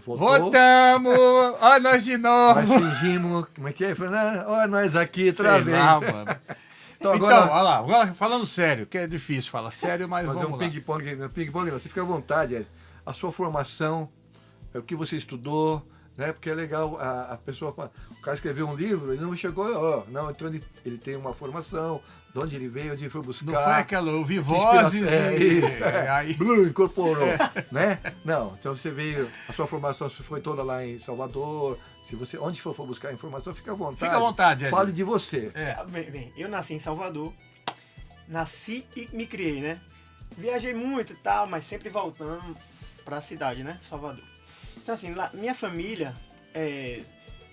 Voltamos! Olha nós de novo! Nós fingimos, como é que é? Olha nós aqui outra Sei vez. lá, mano. Então, Então, agora, olha lá, agora falando sério, que é difícil falar sério, mas fazer vamos um lá. ping-pong. Ping-pong não, você fica à vontade. A sua formação, o que você estudou, né? Porque é legal a pessoa, o cara escreveu um livro, ele não chegou, não, então ele tem uma formação, de onde ele veio, onde ele foi buscar. Não foi aquela, eu vi que vozes inspiração- aí... Blue incorporou, né? Não, então você veio, a sua formação foi toda lá em Salvador, se você, onde for buscar informação, fica à vontade. Fica à vontade, Ed. Fale de você. É. Bem, eu nasci em Salvador, nasci e me criei, né? Viajei muito e tal, mas sempre voltando pra cidade, né? Salvador. Então assim, lá, minha família,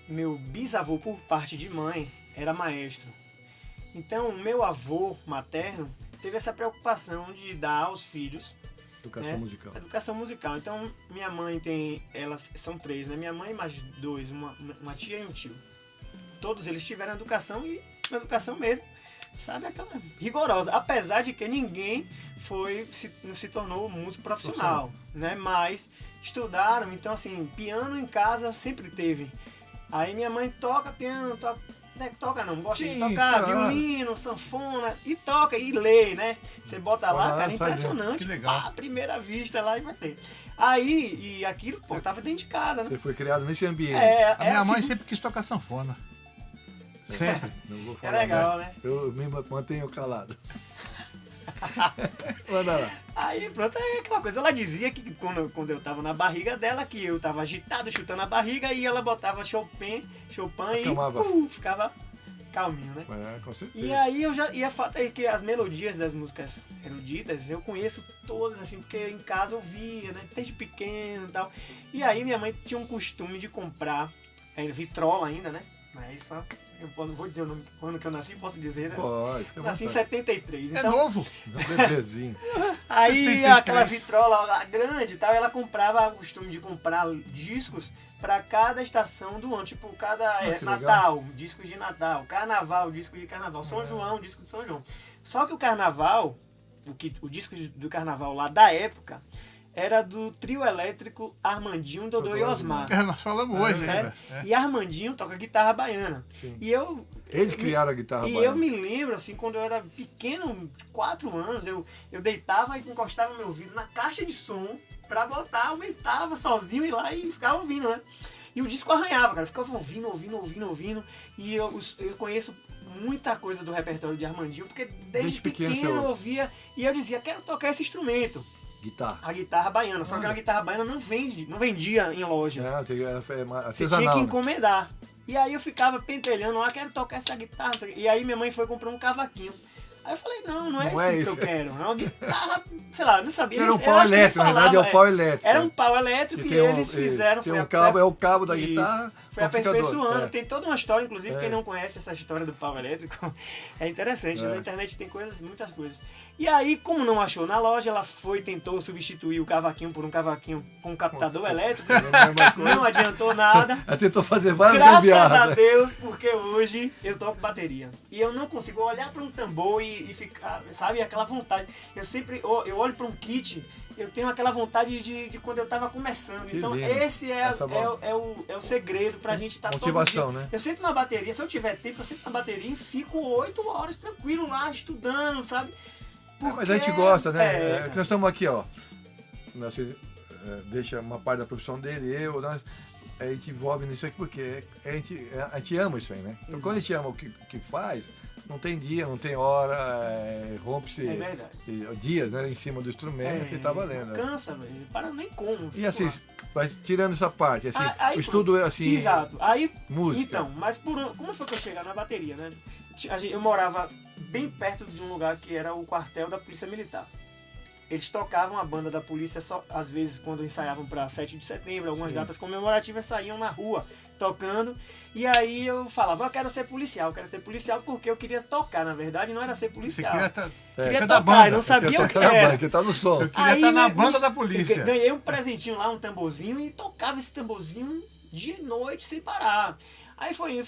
meu bisavô por parte de mãe era maestro. Então, meu avô materno teve essa preocupação de dar aos filhos Educação musical. educação musical. Então, minha mãe elas são 3, né? Minha mãe mais 2, uma tia e um tio. Todos eles tiveram educação e uma educação mesmo, sabe, aquela rigorosa. Apesar de que ninguém não se tornou músico profissional, né? Mas estudaram, então assim, piano em casa sempre teve. Aí minha mãe toca piano, toca não, gosta de tocar, violino, sanfona, e toca, e lê, né? Você bota lá, cara, é impressionante. Que legal. Pá, à primeira vista lá e vai ler. Aí, e aquilo, pô, tava dentro de casa, né? Você foi criado nesse ambiente. A minha mãe assim, sempre quis tocar sanfona. Sempre. Não vou é falar legal, mais. né? Eu me mantenho calado. Manda lá. Aí, pronto, é aquela coisa. Ela dizia que quando eu tava na barriga dela, que eu tava agitado, chutando a barriga, e ela botava Chopin Acalmava. e ficava calminho, né? Com certeza. E aí e a fato é que as melodias das músicas eruditas eu conheço todas, assim, porque em casa eu via, né? Desde pequeno e tal. E aí minha mãe tinha um costume de comprar vitrola ainda, né? Mas só, eu não vou dizer o ano que eu nasci, posso dizer, né? Pode, fica à Nasci em vontade. 73. É Então, novo. Um bebezinho. aí 73. aquela vitrola lá grande e tal, ela comprava o costume de comprar discos para cada estação do ano, tipo cada que Natal, discos de Natal, Carnaval, disco de Carnaval, São João, disco de São João. Só que o Carnaval, o disco do Carnaval lá da época, era do trio elétrico Armandinho, Dodô e Osmar. Nós falamos hoje Certo? ainda. E Armandinho toca guitarra baiana. Sim. E eu Eles criaram a guitarra e baiana. eu me lembro, assim, quando eu era pequeno, 4 anos, eu deitava e encostava meu ouvido na caixa de som pra botar, aumentava sozinho e lá e ficava ouvindo, né? E o disco arranhava, cara. Eu ficava ouvindo. E eu conheço muita coisa do repertório de Armandinho, porque desde pequeno eu ouvia e eu dizia, quero tocar esse instrumento. Guitarra. A guitarra baiana. Só que a guitarra baiana não vendia em loja. Não, Você artesanal, tinha que né? encomendar. E aí eu ficava pentelhando lá, quero tocar essa guitarra. E aí minha mãe foi comprar um cavaquinho. Aí eu falei, não é isso que eu quero. É uma guitarra, sei lá, não sabia. Era um eu pau acho que ele elétrico, na verdade é o pau elétrico. Era um pau elétrico Que e tem eles fizeram. Tem um cabo, é o cabo da Isso. guitarra. Foi amplificador. aperfeiçoando. É. Tem toda uma história, inclusive, quem não conhece essa história do pau elétrico, é interessante. É. Na internet tem muitas coisas. E aí, como não achou na loja, ela tentou substituir o cavaquinho por um cavaquinho com um captador elétrico. Não adiantou nada. Ela tentou fazer várias Graças gambiarras. a Deus, porque hoje eu toco bateria. E eu não consigo olhar para um tambor e ficar, sabe, aquela vontade. Eu olho para um kit, eu tenho aquela vontade de quando eu estava começando. Que então lindo. esse é o segredo pra gente estar Motivação, todo dia. né? Eu sento na bateria, se eu tiver tempo, eu sento na bateria e fico 8 horas tranquilo lá, estudando, sabe? Mas a gente gosta, né? É, Nós estamos aqui, ó. Nós, deixa uma parte da profissão dele, a gente envolve nisso aqui porque a gente ama isso aí, né? Então quando a gente ama o que faz, não tem dia, não tem hora, rompe-se dias, né, em cima do instrumento e tá valendo. Não cansa, velho. Para nem como. E assim, mas tirando essa parte, assim, Aí, o estudo é assim. Exato. Aí, música. Então, mas como foi que eu chegar na bateria, né? Eu morava bem perto de um lugar que era o quartel da Polícia Militar. Eles tocavam a banda da polícia só, às vezes, quando ensaiavam para 7 de setembro, algumas datas comemorativas, saíam na rua tocando. E aí eu falava, eu quero ser policial porque eu queria tocar, na verdade, não era ser policial. Queria Queria ser tocar, da banda. eu não sabia o que Banda, era. que tá no som. Eu queria estar na banda da Eu polícia. ganhei um presentinho lá, um tamborzinho, e tocava esse tamborzinho dia e noite sem parar. Aí foi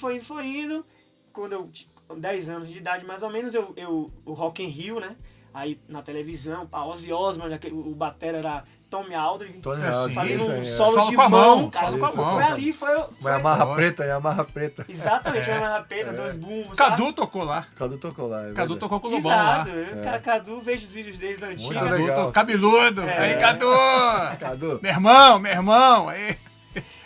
indo. Quando eu, 10 anos de idade mais ou menos, o Rock in Rio, né? Aí na televisão, pá, Ozzy Osbourne, o batera era Tommy Aldridge, Tony É, Alves, sim. fazendo isso um aí, solo de com a mão, cara. solo com a Isso, mão. Foi ali, foi Yamaha preta. exatamente, uma Yamaha preta, dois bumbos. Cadu tocou lá. Cadu tocou lá. Cadu tocou com o Lobão lá. Exato, Cadu, vejo os vídeos dele da antiga. Muito legal. Cadu, cabeludo. Aí, Cadu. Cadu. Meu irmão. Aí.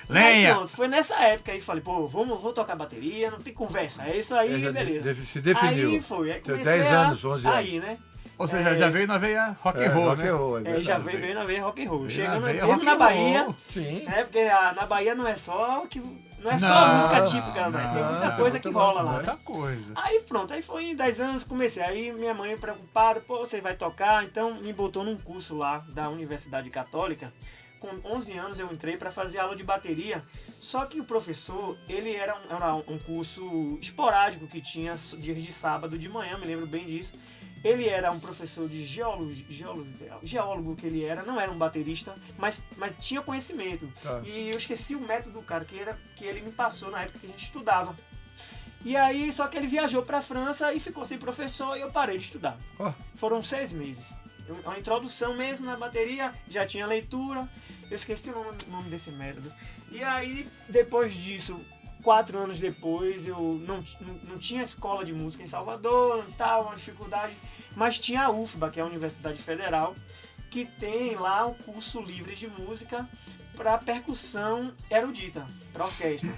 Lenha. Aí, pronto, foi nessa época aí, falei, pô, vou tocar bateria, não tem conversa, é isso aí, Já beleza. se definiu. Aí foi, aí Tinha comecei 10 anos, 11 anos. aí, né? Ou seja, já veio na veia rock and roll, rock né? and roll, É, já verdade. veio na veia rock and roll. Veio Chegando na veia mesmo rock na and Bahia, roll. Sim. né? Porque na Bahia não é só Não, música típica, né? Tem muita não, coisa muito que bom, rola lá. Muita coisa. Aí pronto, aí foi em 10 anos, comecei. Aí minha mãe preocupada, pô, você vai tocar? Então me botou num curso lá da Universidade Católica. Com 11 anos eu entrei para fazer aula de bateria. Só que o professor, ele era um curso esporádico que tinha dias de sábado de manhã, me lembro bem disso. Ele era um professor de geólogo que ele era, não era um baterista, mas tinha conhecimento. Tá. E eu esqueci o método, cara, que ele me passou na época que a gente estudava. E aí, só que ele viajou pra França e ficou sem professor e eu parei de estudar. Ó, Foram 6 meses. Uma introdução mesmo na bateria, já tinha leitura, eu esqueci o nome desse método. E aí, depois disso, 4 anos depois, eu não tinha escola de música em Salvador, tal, uma dificuldade, mas tinha a UFBA, que é a Universidade Federal, que tem lá um curso livre de música para percussão erudita, para orquestra.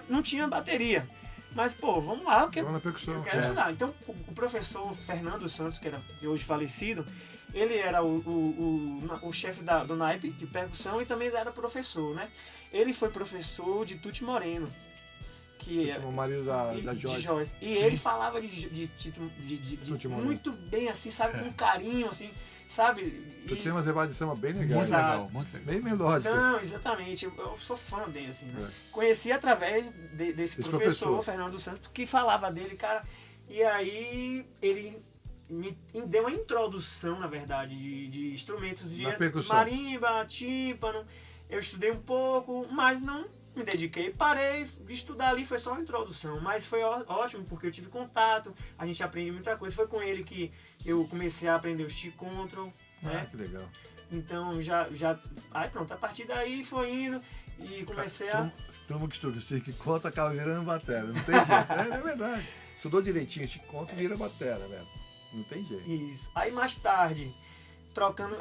Não tinha bateria. Mas, pô, vamos lá, porque vamos na percussão. eu quero estudar. Então, o professor Fernando Santos, que era hoje falecido, ele era o chefe do naipe de percussão e também era professor, né? Ele foi professor de Tuti Moreno, que é O marido da de Joyce. E ele falava de Tuti Moreno. muito bem, assim, sabe? Com carinho, assim, sabe? Tu tem umas levadas de samba bem legais. Muito Exato. legal, muito legal. Bem melódicas. Não, exatamente. Eu sou fã dele, assim, né? É. Conheci através desse Esse professor, professor. Fernando Santos, que falava dele, cara. E aí ele me deu uma introdução, na verdade, de instrumentos de Na percussão. marimba, tímpano. Eu estudei um pouco, mas não me dediquei. Parei de estudar ali, foi só uma introdução. Mas foi ótimo, porque eu tive contato, a gente aprende muita coisa. Foi com ele que eu comecei a aprender o stick control, né? Ah, que legal. Então já. Aí pronto, a partir daí foi indo e comecei a. Como que estuda? Você que conta, acaba virando batera. Não tem jeito. É verdade. Estudou direitinho, te conta, vira batera, velho. Não tem jeito. Isso. Aí mais tarde,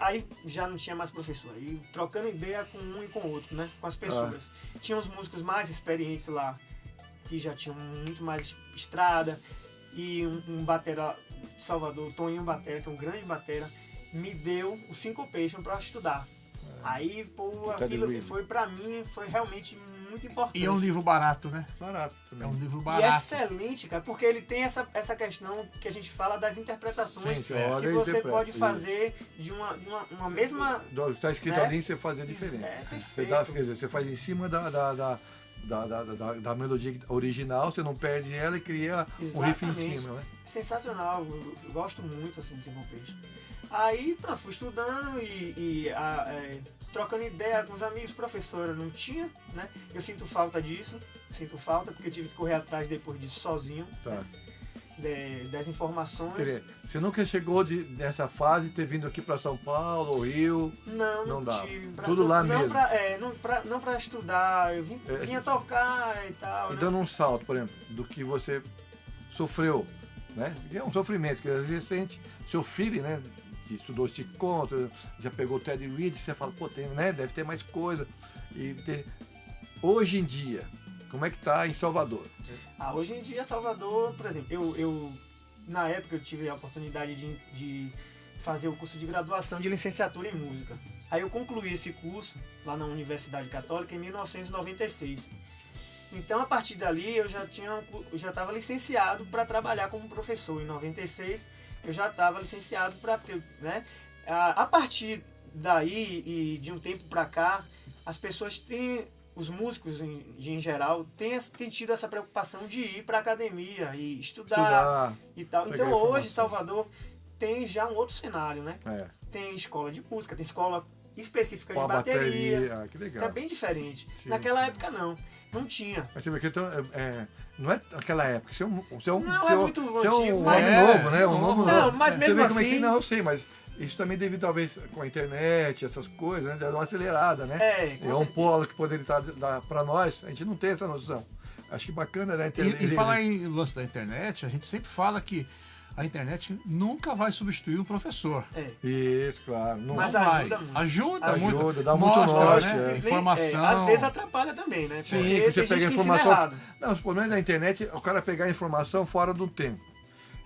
aí já não tinha mais professor. Aí trocando ideia com um e com o outro, né? Com as pessoas. Tinha uns músicos mais experientes lá, que já tinham muito mais estrada. E um batera de Salvador, Toninho Batera, que é um grande batera, me deu o Syncopation para estudar. Aí, pô, aquilo que foi pra mim, foi realmente muito importante. E é um livro barato, né? Barato É também. um livro E barato. excelente, cara, porque ele tem essa questão que a gente fala das interpretações Sim, você que olha e você interpreta. pode fazer de uma mesma... Está escrito né? ali, você faz é diferente. É, Você, perfeito. quer dizer, você faz em cima da melodia original, você não perde ela e cria um riff em Exatamente. cima, né? Sensacional, eu gosto muito assim de Syncopation. Aí, pronto, fui estudando e trocando ideia com os amigos, professora não tinha, né? Eu sinto falta disso, porque eu tive que correr atrás depois disso sozinho, Tá. das informações. Quer dizer, você nunca chegou nessa fase, ter vindo aqui para São Paulo ou Rio? Não Não dá. tive. Tudo lá não mesmo. Não pra estudar, eu vinha tocar e tal. E né? dando um salto, por exemplo, do que você sofreu, né? É um sofrimento, que às vezes você sente seu filho, né? Que estudou Stick Control, já pegou o Teddy Reed, você fala, pô, né? Deve ter mais coisa. Hoje em dia, como é que tá em Salvador? Hoje em dia, Salvador, por exemplo, eu na época eu tive a oportunidade de fazer o curso de graduação de licenciatura em música. Aí eu concluí esse curso lá na Universidade Católica em 1996. Então, a partir dali, eu já estava licenciado para trabalhar como professor. Em 96, eu já estava licenciado para... Né? A partir daí e de um tempo para cá, as pessoas têm... Os músicos, em geral, têm tido essa preocupação de ir para a academia e estudar e tal. pegar Então, informação. hoje, Salvador tem já um outro cenário, né? É. Tem escola de música, tem escola específica Com de a bateria. bateria. Ah, que legal. Tá bem diferente. Sim. Naquela época não. Não tinha. Mas você vê que então, não é aquela época. Você é um, Não, é muito você é antigo, um mas- homem novo, né? Um novo Não, novo. mas Você mesmo vê como é que, assim- não, eu sei, mas isso também devido talvez com a internet, essas coisas, né? Dá uma acelerada, né? Com É um certeza. polo que poderia estar para nós, a gente não tem essa noção. Acho que bacana, né? E falar em lance da internet, a gente sempre fala que a internet nunca vai substituir um professor. É. Isso, claro. Não, Mas Não vai. ajuda muito. Ajuda Ajuda, muito. dá muito Mostra, norte, né? é. Informação. Às vezes atrapalha também, né? Sim, Porque que você tem pega gente que ensina informação. errado. Não, o problema da internet é o cara pegar a informação fora do tempo.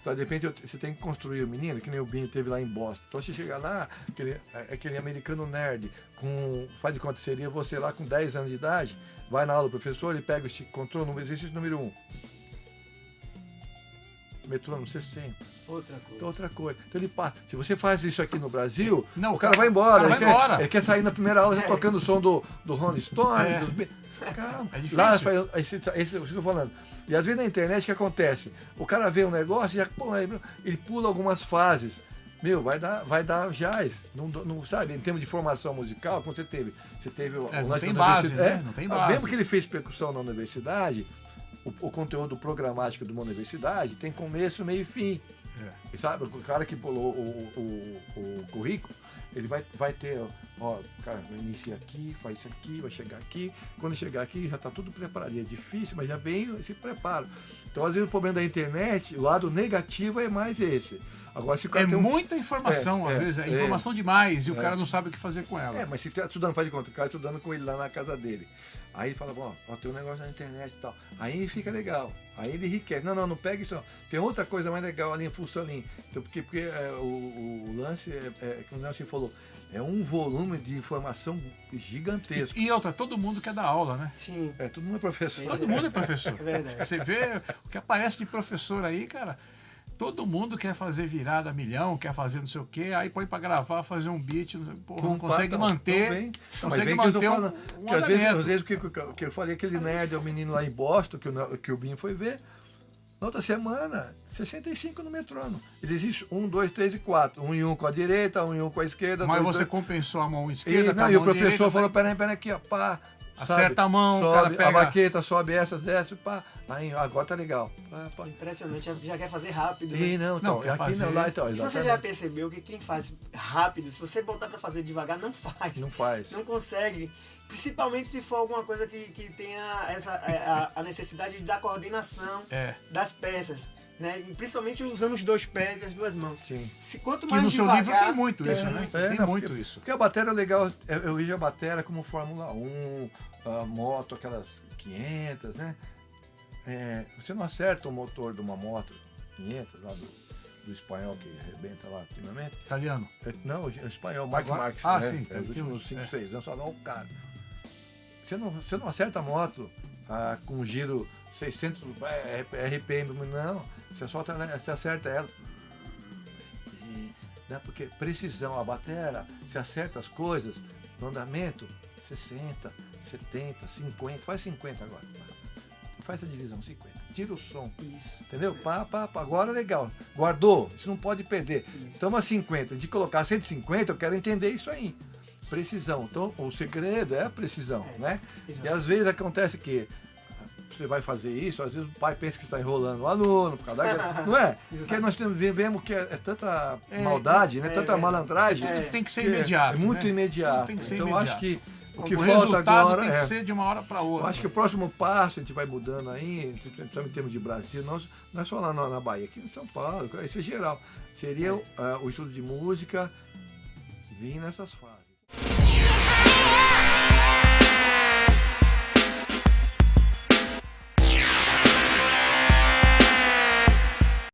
Sabe, de repente você tem que construir o menino, que nem o Binho teve lá em Boston. Então você chega lá, aquele americano nerd, faz de conta que seria você lá com 10 anos de idade, vai na aula do professor, ele pega o stick control no exercício número 1. Metrônomo 60. Outra coisa. Então, outra coisa. Então ele passa. Se você faz isso aqui no Brasil, Não, o cara vai embora. o cara vai embora. Ele quer sair na primeira aula já tocando o som do Rolling Stone. É. Calma. É difícil. Lá faz esse eu fico falando. E às vezes na internet o que acontece? O cara vê um negócio e já, pô, ele pula algumas fases. Meu, vai dar jazz. Não sabe, em termos de formação musical, quando você teve o não lance tem da base, universidade. né? Não tem base. Mesmo que ele fez percussão na universidade, o conteúdo programático de uma universidade tem começo, meio e fim. E sabe, o cara que pulou o currículo, ele vai ter, ó, cara, inicia aqui, faz isso aqui, vai chegar aqui. Quando chegar aqui, já está tudo preparado. E é difícil, mas já vem esse preparo. Então, às vezes, o problema da internet, o lado negativo é mais esse. Agora, se o cara É tem muita informação, às vezes. É informação demais e o cara não sabe o que fazer com ela. mas se está estudando, faz de conta, o cara estudando com ele lá na casa dele. Aí ele fala, bom, ó, tem um negócio na internet e tal. Aí fica legal. Aí ele enriquece. Não pega isso. Não. Tem outra coisa mais legal ali em Fussalim. Então, porque o lance, como o Nelson falou, é um volume de informação gigantesco. E outra, todo mundo quer dar aula, né? Sim. Todo mundo é professor. Todo mundo é professor. É verdade. Você vê o que aparece de professor aí, cara. Todo mundo quer fazer virada milhão, quer fazer não sei o quê, aí põe pra gravar, fazer um beat, porra, não consegue manter. Mas Consegue vem que eu tô manter falando. um Que às andamento. vezes o que eu falei, aquele nerd é o menino lá em Boston, que o Binho foi ver. Na outra semana, 65 no metrônomo. Existe 1, 2, 3 e 4. 1 e 1 com a direita, 1 e 1 com a esquerda. Mas 2, você 2. compensou a mão esquerda com a E o mão professor direita, falou, peraí aqui, ó, pá. Acerta a mão, o sobe, cara pega- a baqueta, sobe essas, desce, pá. Aí, agora tá legal. Pá. Impressionante, já quer fazer rápido. E Né? não, então, quer aqui fazer. não, lá então, Você já exatamente. percebeu que quem faz rápido, se você botar pra fazer devagar, não faz. Não faz. Não consegue. Principalmente se for alguma coisa que tenha a necessidade da coordenação É. das peças. Né? E principalmente usando os dois pés e as duas mãos. Sim. Quanto Que mais no seu devagar, livro tem muito isso, né? Tem não, muito porque, isso. Porque a bateria é legal, eu vejo a bateria como Fórmula 1, a moto, aquelas 500, né? Você não acerta o motor de uma moto 500, lá do espanhol que arrebenta lá ultimamente. Italiano. Não, o espanhol, Mark Agora- Marques, Ah, né? sim, Os últimos 5, é. 6 anos, só dá um cara. Você não acerta a moto com giro 600 RPM, não. Você acerta ela. Né? Porque precisão, a bateria, você acerta as coisas no andamento, 60, 70, 50, faz 50 agora. Faz a divisão, 50. Tira o som. Isso. Entendeu? Pá, agora legal. Guardou, isso não pode perder. Estamos a 50. De colocar 150, eu quero entender isso aí. Precisão. Então, o segredo é a precisão, né? Exato. E às vezes acontece que você vai fazer isso, às vezes o pai pensa que está enrolando o aluno, por causa da... Não é? Porque nós vemos que é tanta maldade, né? Tanta malandragem. Tem que ser que imediato. É muito né? imediato. Tem que ser Então, eu imediato. acho que o que O falta resultado agora tem que ser de uma hora para eu outra. acho que o próximo passo, a gente vai mudando aí, principalmente em termos de Brasil, não é só lá na Bahia, aqui em São Paulo, isso é geral. Seria o estudo de música vir nessas fases.